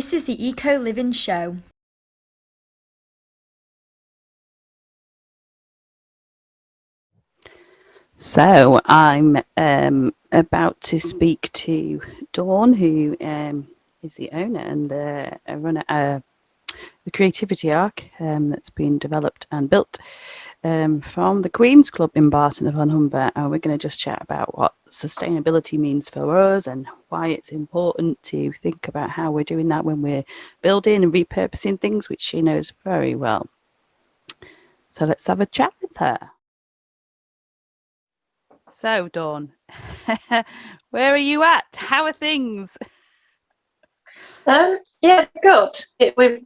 This is the Eco Living Show. So I'm about to speak to Dawn, who is the owner and the runner of the Creativity Arc that's been developed and built from the Queen's Club in Barton upon Humber. And we're going to just chat about what sustainability means for us and why it's important to think about how we're doing that when we're building and repurposing things, which she knows very well. So let's have a chat with her. So, Dawn, where are you at? How are things? Yeah, good. We've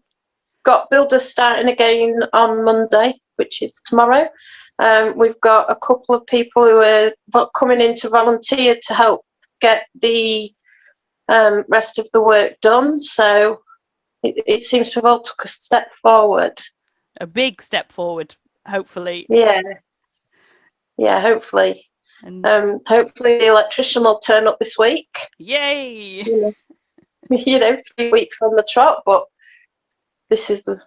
got builders starting again on Monday, which is tomorrow. We've got a couple of people who are coming in to volunteer to help get the rest of the work done. So it seems to have all took a step forward. A big step forward, hopefully. Yeah, hopefully. And hopefully the electrician will turn up this week. yay! 3 weeks on the trot, but this is the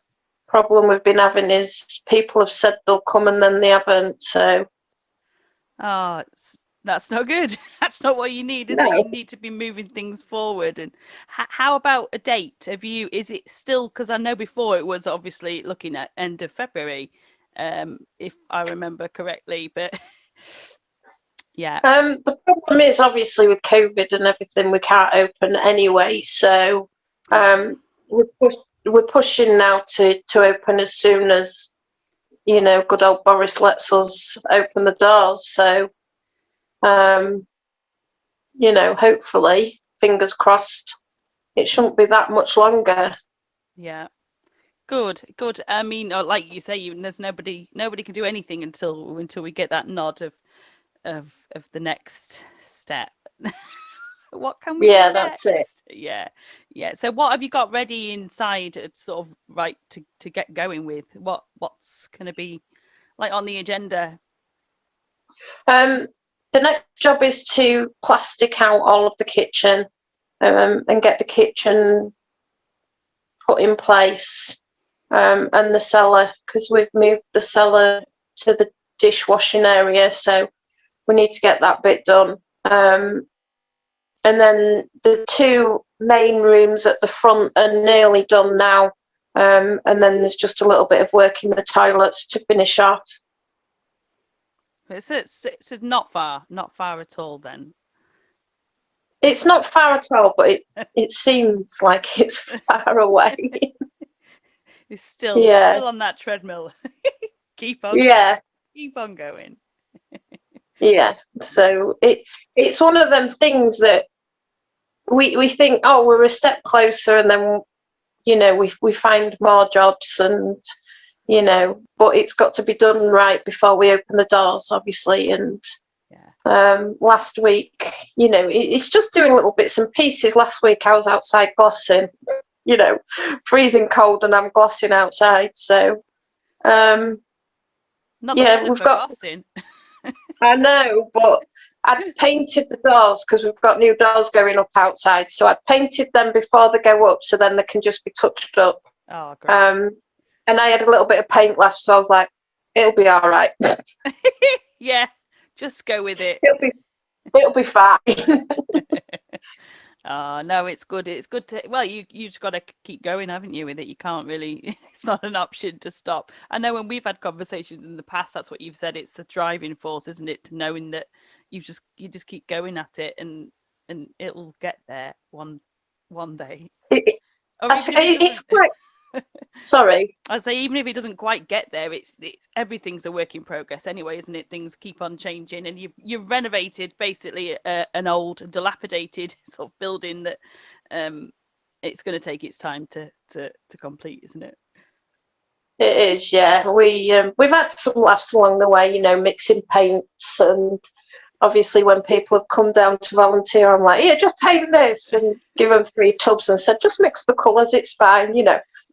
problem we've been having is people have said they'll come and then they haven't. So That's not good. That's not what you need, is no. it? You need to be moving things forward. And how about a date? Is it still, because I know before it was obviously looking at end of February, if I remember correctly, but yeah. The problem is obviously with COVID and everything, we can't open anyway. So we're pushing now to open as soon as good old Boris lets us open the doors. So hopefully, fingers crossed, it shouldn't be that much longer. Yeah. Good. I mean, like you say, there's nobody can do anything until we get that nod of the next step. What can we do Yeah, next? that's it. Yeah. So what have you got ready inside, sort of right to get going with? What's going to be like on the agenda? The next job is to plastic out all of the kitchen and get the kitchen put in place. And the cellar, because we've moved the cellar to the dishwashing area, so we need to get that bit done. And then the two main rooms at the front are nearly done now, and then there's just a little bit of work in the toilets to finish off. It's not far at all then. It's not far at all, but it seems like it's far away. It's still on that treadmill. Keep on going. Yeah, so it's one of them things that we think, oh, we're a step closer, and then we find more jobs, and but it's got to be done right before we open the doors, obviously. And last week, it's just doing little bits and pieces. Last week I was outside glossing, freezing cold, and I'm glossing outside. So not the weather we've for got glossing. I know, but I'd painted the doors because we've got new doors going up outside. So I'd painted them before they go up, so then they can just be touched up. Oh, great. And I had a little bit of paint left, so I was like, it'll be all right. Yeah, just go with it. It'll be fine. Oh, no, it's good. It's good to, well, you just got to keep going, haven't you, with it? You can't really, it's not an option to stop. I know when we've had conversations in the past, that's what you've said. It's the driving force, isn't it? To knowing that you just keep going at it, and it'll get there one day. It's quite. Sorry. I say, even if it doesn't quite get there, it's everything's a work in progress anyway, isn't it? Things keep on changing, and you've renovated basically an old, dilapidated sort of building that it's going to take its time to complete, isn't it? It is, yeah. We've had some laughs along the way, mixing paints, and obviously when people have come down to volunteer, I'm like, yeah, just paint this, and give them 3 tubs and said, just mix the colours, it's fine,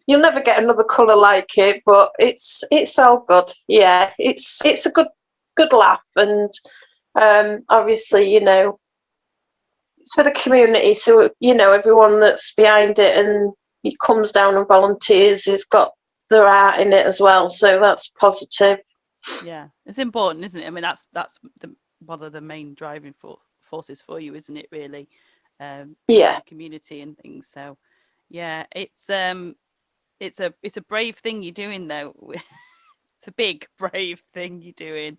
You'll never get another colour like it, but it's all good. Yeah, it's a good laugh, and obviously, it's for the community, so everyone that's behind it and he comes down and volunteers, he's got their art in it as well, so that's positive. Yeah, it's important, isn't it? I mean, that's one of the main driving forces for you, isn't it? Really, Yeah, the community and things. So, yeah, it's a brave thing you're doing, though. It's a big brave thing you're doing.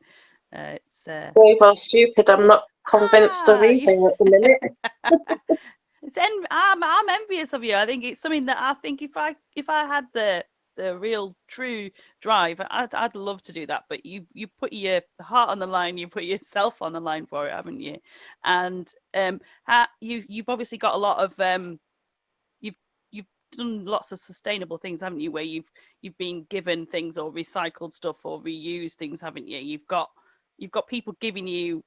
It's brave or stupid, I'm not convinced of ah, either at the minute. I'm envious of you. I think it's something that I think if I had the real true drive, I'd love to do that. But you put your heart on the line, you put yourself on the line for it, haven't you? And you've obviously got a lot of you've done lots of sustainable things, haven't you? Where you've been given things or recycled stuff or reused things, haven't you? You've got people giving you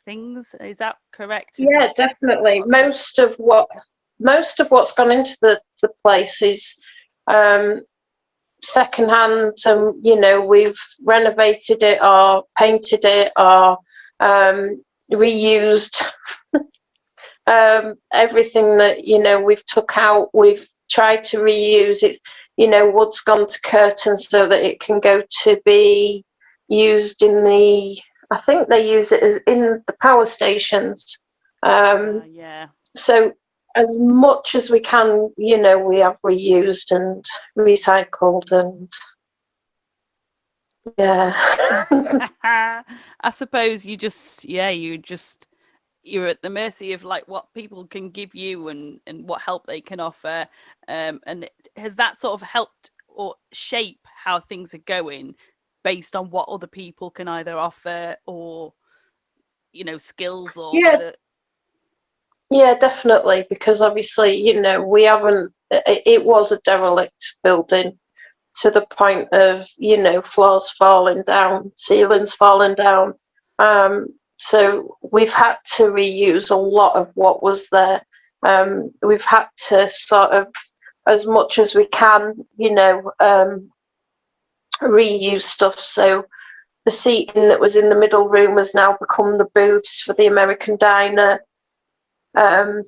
things. Is that correct? Yeah, definitely. Most of what's gone into the place is second hand, and we've renovated it or painted it or reused everything that we've took out. We've tried to reuse it. Wood's gone to curtains so that it can go to be used in I think they use it as in the power stations. Yeah. So as much as we can, we have reused and recycled, and yeah. I suppose you're at the mercy of like what people can give you and what help they can offer. And has that sort of helped or shape how things are going based on what other people can either offer or skills or Yeah, whether yeah, definitely, because obviously, we haven't, it was a derelict building to the point of, floors falling down, ceilings falling down. So we've had to reuse a lot of what was there. We've had to sort of, as much as we can, reuse stuff. So the seating that was in the middle room has now become the booths for the American diner. Um,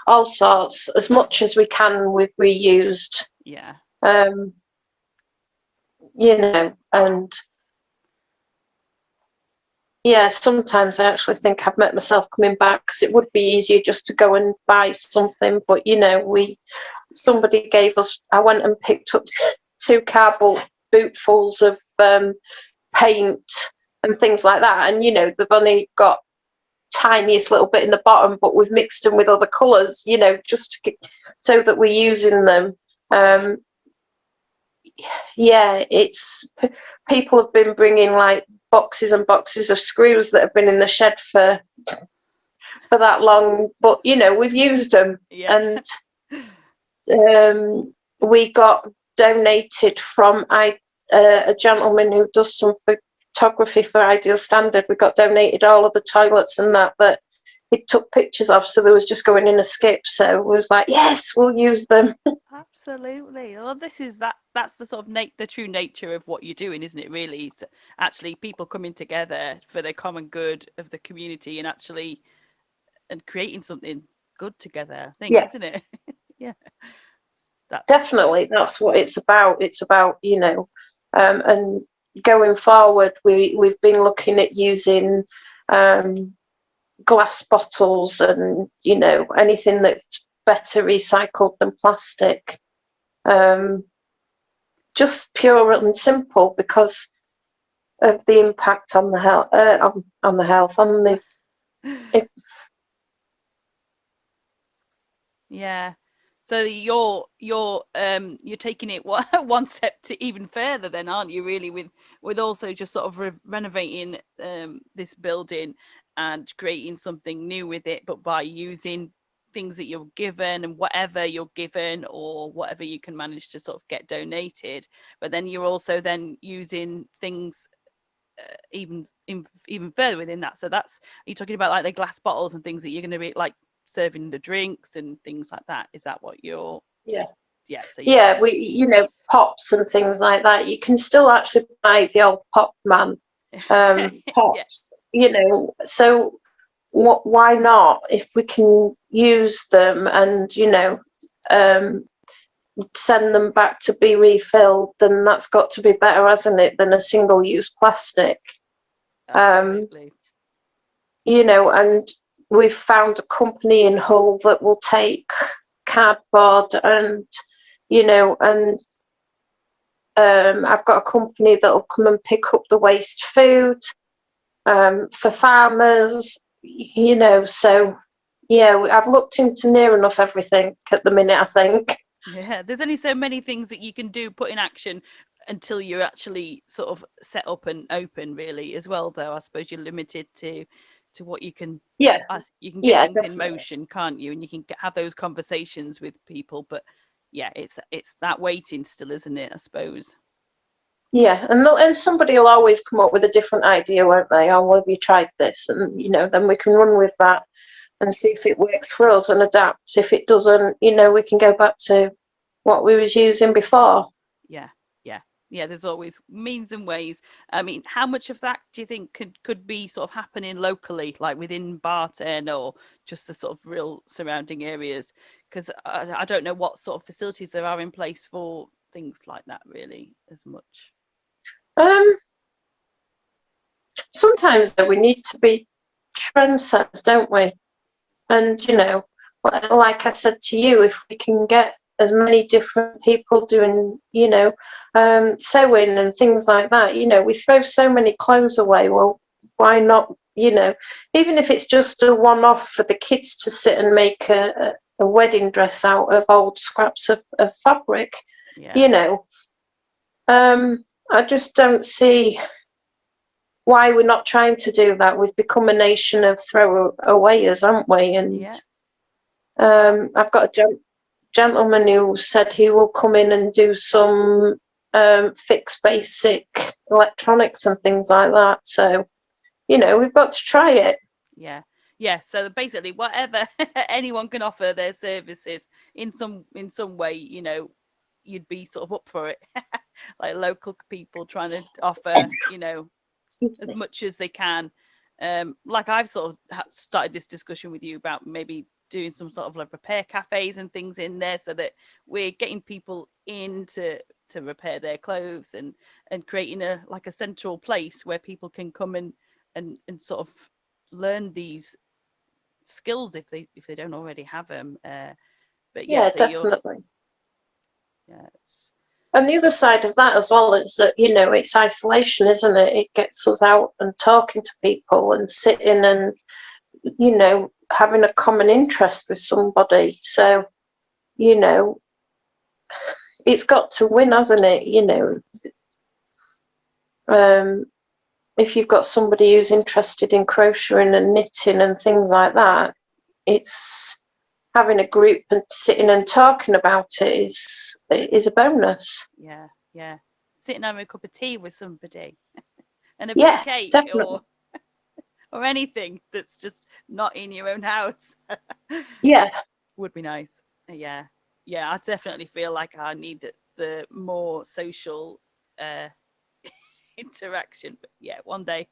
all sorts. As much as we can, we've reused. yeah. Um, and yeah, sometimes I actually think I've met myself coming back because it would be easier just to go and buy something. But somebody gave us. I went and picked up 2 cardboard bootfuls of paint and things like that, and they've only got tiniest little bit in the bottom, but we've mixed them with other colours, just so that we're using them. Yeah, it's people have been bringing like boxes and boxes of screws that have been in the shed for that long, but we've used them. Yeah. And we got donated from a gentleman who does some photography for Ideal Standard. We got donated all of the toilets and that he took pictures of, so there was just going in a skip. So we was like, yes, we'll use them. Absolutely. Well, that's the sort of the true nature of what you're doing, isn't it, really? It's actually people coming together for the common good of the community and creating something good together, I think, Yeah, isn't it? Yeah. That's definitely. That's what it's about. It's about, and going forward, we've been looking at using glass bottles and, anything that's better recycled than plastic. Just pure and simple because of the impact on the health, on the health, on the. yeah. So you're taking it one step to even further then, aren't you, really, with also just sort of renovating this building and creating something new with it, but by using things that you're given and whatever you're given or whatever you can manage to sort of get donated, but then you're also then using things even further within that. So are you talking about like the glass bottles and things that you're going to be like serving the drinks and things like that? Is that what you're? Yeah. Yeah. So Yeah, pops and things like that. You can still actually buy the old pop man yeah. pops. So why not? If we can use them and send them back to be refilled, then that's got to be better, hasn't it, than a single-use plastic. Absolutely. And we've found a company in Hull that will take cardboard and I've got a company that'll come and pick up the waste food for farmers, so yeah, I've looked into near enough everything at the minute, I think. Yeah, there's only so many things that you can do, put in action until you're actually sort of set up and open, really, as well, though. I suppose you're limited to what you can. Yeah, You can get yeah, things in definitely. motion, can't you? And you can have those conversations with people. But yeah, it's that waiting still, isn't it? I suppose. Yeah, and somebody will always come up with a different idea, won't they? Oh, well, have you tried this? And then we can run with that and see if it works for us and adapt. If it doesn't, we can go back to what we was using before. Yeah, yeah. There's always means and ways. I mean, how much of that do you think could be sort of happening locally, like within Barton, or just the sort of real surrounding areas? Because I don't know what sort of facilities there are in place for things like that, really, as much. Sometimes though, we need to be trendsetters, don't we? And like I said to you, if we can get as many different people doing, sewing and things like that, we throw so many clothes away. Well, why not? Even if it's just a one-off for the kids to sit and make a wedding dress out of old scraps of fabric, Yeah. I just don't see why we're not trying to do that. We've become a nation of throwawayers, haven't we? And Yeah. I've got a gentleman who said he will come in and do some fix basic electronics and things like that. So, we've got to try it. Yeah, so basically whatever anyone can offer their services in some way, you'd be sort of up for it. Like local people trying to offer, as much as they can. Like I've sort of started this discussion with you about maybe doing some sort of like repair cafes and things in there, so that we're getting people in to repair their clothes and creating a central place where people can come and sort of learn these skills if they don't already have them. But yeah, Yeah, so you're definitely. yeah, And the other side of that as well is that, it's isolation, isn't it? It gets us out and talking to people and sitting and, having a common interest with somebody. So, it's got to win, hasn't it? If you've got somebody who's interested in crocheting and knitting and things like that, it's having a group and sitting and talking about it is a bonus. yeah, sitting having a cup of tea with somebody and a bit of Yeah, cake definitely. or anything that's just not in your own house. Yeah. Would be nice. Yeah, I definitely feel like I need the more social uh interaction. But yeah, one day,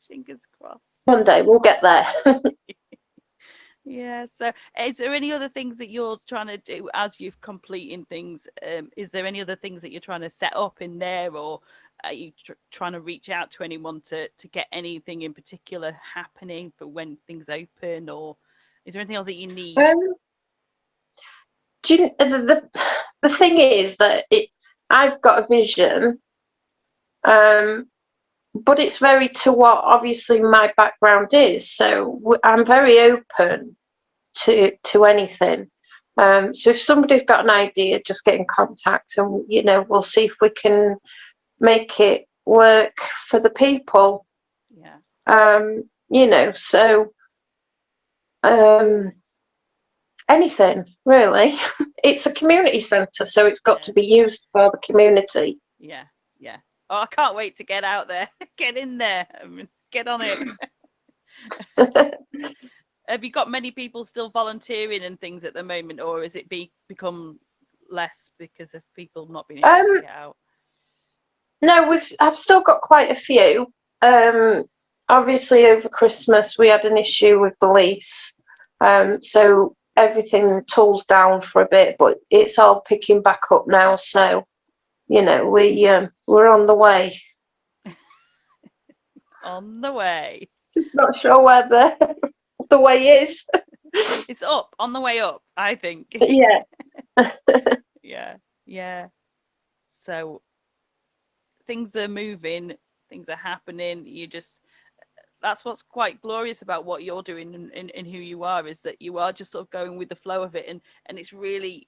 fingers crossed. One day we'll get there. Yeah. So, is there any other things that you're trying to do as you're completing things? Is there any other things that you're trying to set up in there, or are you trying to reach out to anyone to get anything in particular happening for when things open, or is there anything else that you need? Do you, the thing is that I've got a vision, but it's very to what obviously my background is. So I'm very open to anything. So if somebody's got an idea, just get in contact, and we'll see if we can make it work for the people. Yeah. So anything really. It's a community centre, so it's got to be used for the community. Yeah. Oh, I can't wait to get out there, get in there, get on it. Have you got many people still volunteering and things at the moment, or has it become less because of people not being able to get out? No, I've still got quite a few. Obviously, over Christmas we had an issue with the lease, so everything tools down for a bit, but it's all picking back up now. So, you know, we're on the way. On the way. Just not sure where the way is. It's up, on the way up, I think. Yeah. Yeah. So things are moving, things are happening. That's what's quite glorious about what you're doing and who you are, is that you are just sort of going with the flow of it, and it's really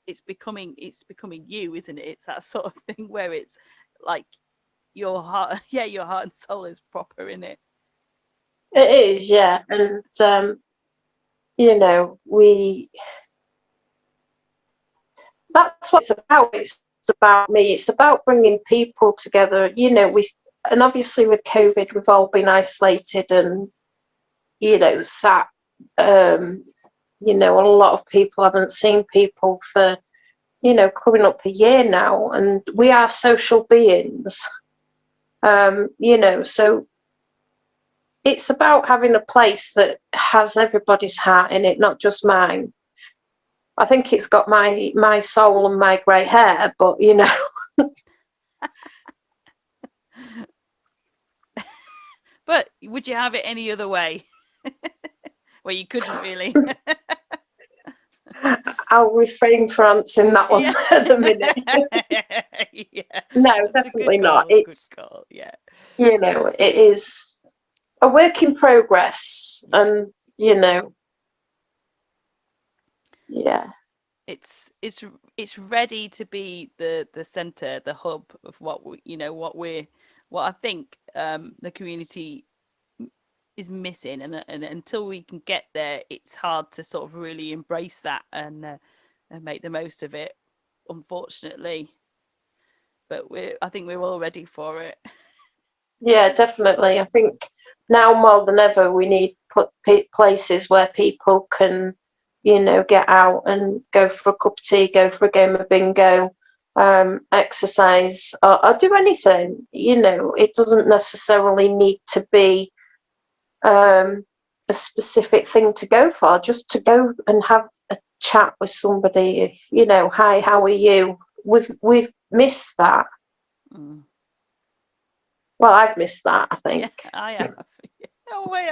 it's becoming you, isn't it? It's that sort of thing where it's like your heart your heart and soul is proper in it. It is, yeah. And you know, that's what it's about. It's about me. It's about bringing people together. You know, and obviously with COVID, we've all been isolated and, you know, sat. You know, a lot of people haven't seen people for, you know, coming up a year now, and we are social beings. You know, so it's about having a place that has everybody's heart in it, not just mine. I think it's got my soul and my grey hair, but you know. But would you have it any other way? Well, you couldn't really. I'll refrain from answering that one at the minute. Yeah. No, That's definitely a not. good It's, call. Yeah. you know, it is a work in progress, and you know, yeah. It's ready to be the center, the hub of what what I think the community is missing, and until we can get there, it's hard to sort of really embrace that and make the most of it, unfortunately. But I think we're all ready for it. Yeah, definitely. I think now more than ever, we need places where people can, you know, get out and go for a cup of tea, go for a game of bingo, exercise, or do anything. You know, it doesn't necessarily need to be a specific thing to go for, just to go and have a chat with somebody. You know, hi, how are you? We've missed that. Mm. Well, I've missed that, I think. Yeah, I have. Oh, I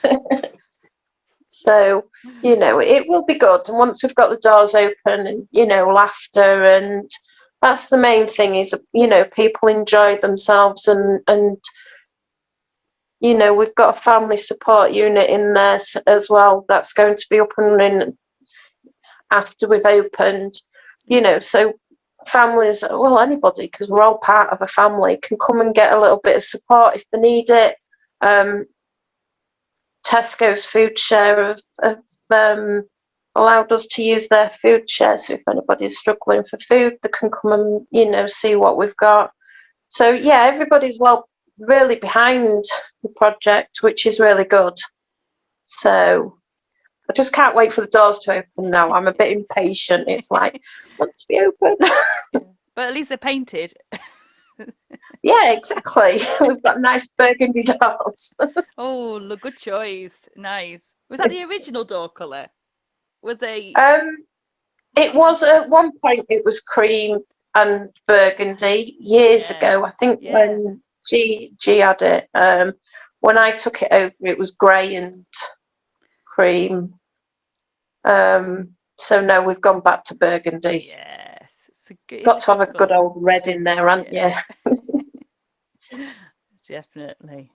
have. So, you know, it will be good. And once we've got the doors open and, you know, laughter, and that's the main thing, is, you know, people enjoy themselves, and you know, we've got a family support unit in there as well that's going to be up and running after we've opened, you know, so families, well, anybody, because we're all part of a family, can come and get a little bit of support if they need it. Tesco's food share have allowed us to use their food share, so if anybody's struggling for food, they can come and, you know, see what we've got. So yeah, everybody's really behind the project, which is really good. So I just can't wait for the doors to open now. I'm a bit impatient. It's like, I want to be open. Yeah. But at least they're painted. Yeah, exactly. We've got nice burgundy doors. Oh, look, good choice. Nice. Was that the original door colour? Was they? It was at one point, it was cream and burgundy years ago. I think Yeah. when G had it. When I took it over, it was grey and cream. So no, we've gone back to burgundy. Yes. It's Got a to have a good good colour. old red in there, haven't you? Definitely.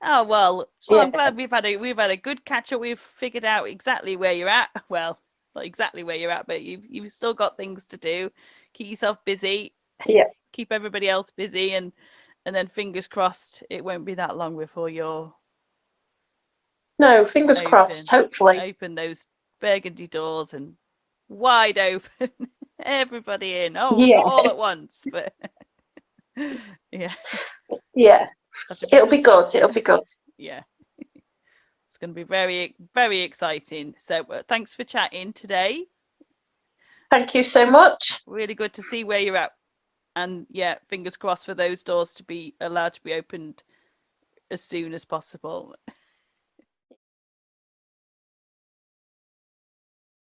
Oh well. Well, I'm glad we've had a good catch up. We've figured out exactly where you're at. Well, not exactly where you're at, but you've still got things to do. Keep yourself busy. Yeah. Keep everybody else busy, and then fingers crossed it won't be that long before you're No, fingers crossed. Hopefully. open those burgundy doors and wide open. Everybody in. Oh, Yeah. not all at once, but yeah. Yeah. That'll be It'll be some time. good. It'll be good. Yeah. It's going to be very, very exciting. So thanks for chatting today. Thank you so much. Really good to see where you're at. And yeah, fingers crossed for those doors to be allowed to be opened as soon as possible.